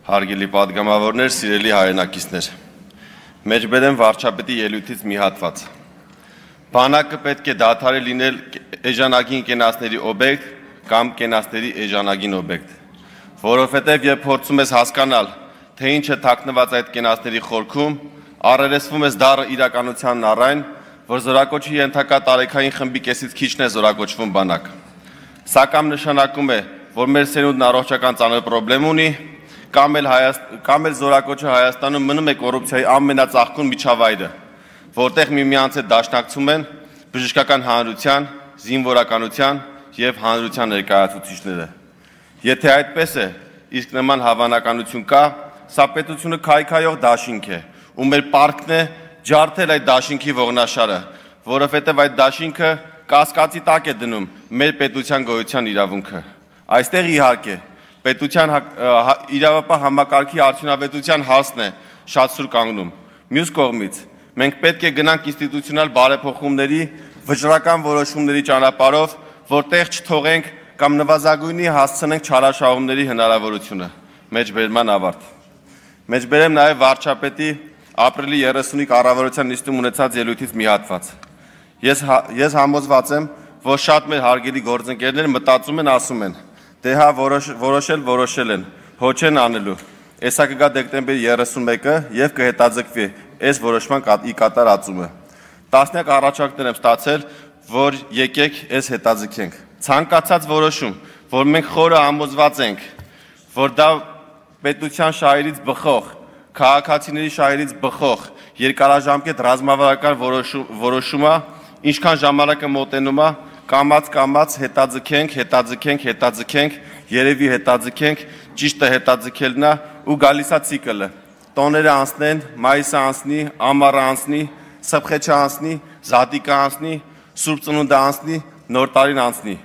Հարգելի պատգամավորներ, սիրելի հայրենակիցներ, մեջբերեմ վարչապետի ելույթից մի հատված։ Բանակը պետք է դադարի լինել էժանագին կենացների օբյեկտ կամ կենացների էժանագին օբյեկտ, որովհետև երբ փորձում ես հասկանալ, թե ինչ է թաքնված այդ կենացների խորքում, առերեսվում ես դառը իրականությանն առայն, որ զորակոչի ենթակա տարեքային խմբի կեսից քիչն է զորակոչվում բանակ։ Սա կամ նշանակում է, որ մեր սերունդն առողջական ծանր պրոբլեմ ունի, կամ էլ զորակոչը Հայաստանում մնում է կոռուպցիայի ամենածաղկուն միջավայրը, որտեղ միմյանց հետ դաշնակցում են բժշկական հանրության, զինվորականության եւ հանրության ներկայացուցիչները։ Եթե այդպես է, իսկ նման հավանականություն կա, սա պետությունը քայքայող դաշինք է, ու մեր պարտքն է ջարդել այդ դաշինքի ողնաշարը, որովհետև այդ դաշինքը կասկածի տակ է դնում մեր պետության գոյության իրավունքը։ Այստեղ իհարկե պետության իրավապահ համակարգի արդյունավետության հարցն է շատ սուր կանգնում։ Մյուս կողմից, մենք պետք է գնանք ինստիտուցիոնալ բարեփոխումների, վճռական որոշումների ճանապարհով, որտեղ չթողենք կամ նվազագույնի հասցնենք չարաշահումների հնարավորությունը։ Մեջբերման ավարտ։ Մեջբերեմ նաև վարչապետի ապրիլի 30-ի կառավարության նիստում ունեցած ելույթից մի հատված։ Ես համոզված եմ, որ շատ մեր հարգելի գործընկերներ մտածում են, ասում են. դե հա որոշել են, հո չեն անելու։ Էսա կգա դեկտեմբերի 31-ը եւ կհետաձգվի այս որոշման ի կատարածումը։ Տասնյակ առաջարկներ եմ ստացել, որ եկեք այս հետաձգենք։ Ցանկացած որոշում, որ մենք խորը համոզված ենք, որ դա պետության շահերից բխող, քաղաքացիների շահերից բխող, երկարաժամկետ ռազմավարական որոշում է, ինչքան ժամանակը մոտենում է, կամաց հետաձգենք, երևի հետաձգենք, ճիշտը հետաձգելն է ու գալիս է ցիկլը։ Տոները անցնեն, մայիսը անցնի, ամառը անցնի, սփխեչը անցնի, զատիկը անցնի, Սուրբ Ծնունդը անցնի, Նոր տարին անցնի։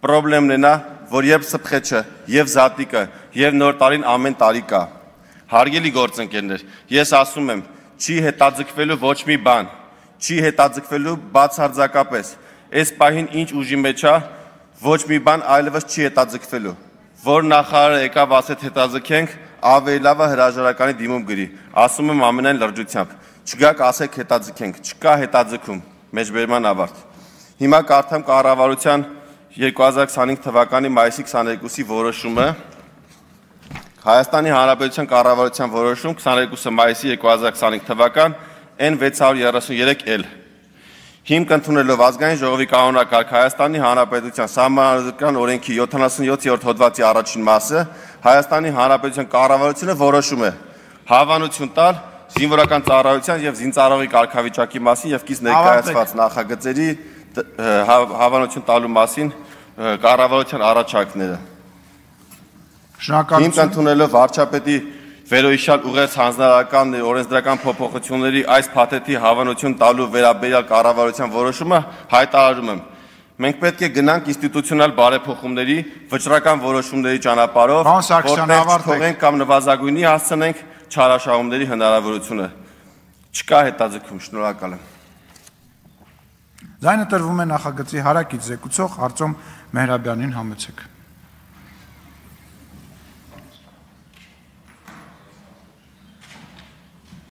Պրոբլեմն է նա, որ երբ սփխեչը, եւ զատիկը, եւ Նոր տարին ամեն տարի կա։ Հարգելի գործընկերներ, ես ասում եմ, չի հետաձգվելու ոչ մի բան, չի հետաձգվելու բացարձակապես։ Այս պահին ինչ ուժի մեջ է, ոչ մի բան այլևս չի հետաձգվելու։ Որ նախարարը եկավ ասեց հետաձգենք, ավելի լավ է հրաժարականի դիմում գրի։ Ասում եմ ամենայն լրջությամբ, չգաք ասեք հետաձգենք, չկա հետաձգում, մեջբերման ավարտ։ Հիմա կարդամ կառավարության 2025 թվականի մայիսի 22-ի որոշումը, Հայաստանի Հանրապետության կառավարության որոշում 22 մայիսի 2025 թվական N633L Հիմք ընդունելով ազգային ժողովի կանոնակարգ Հայաստանի Հանրապետության Սահմանադրական օրենքի 77-րդ հոդվածի առաջին մասը Հայաստանի Հանրապետության կառավարությունը որոշում է հավանություն տալ զինվորական ծառայության եւ զինծառայողի կարգավիճակի մասին եւ կից ներկայացված նախագծերի հավանություն տալու մասին կառավարության առաջարկները։ Հիմք ընդունելով վարչապետի վերոհիշյալ ուղերձ հանձնարարական օրենսդրական փոփոխությունների այս փաթեթի հավանություն տալու վերաբերյալ կառավարության որոշումը հայտարարում եմ։ Մենք պետք է գնանք ինստիտուցիոնալ բարեփոխումների, վճռական որոշումների ճանապարհով, որտեղ թողենք կամ նվազագույնի հասցնենք չարաշահումների հնարավորությունը։ Չկա հետաձգում, շնորհակալ եմ։ Ձայնը տրվում է նախագծի հարակից զեկուցող Արտյոմ Մեհրաբյանին, համեցեք։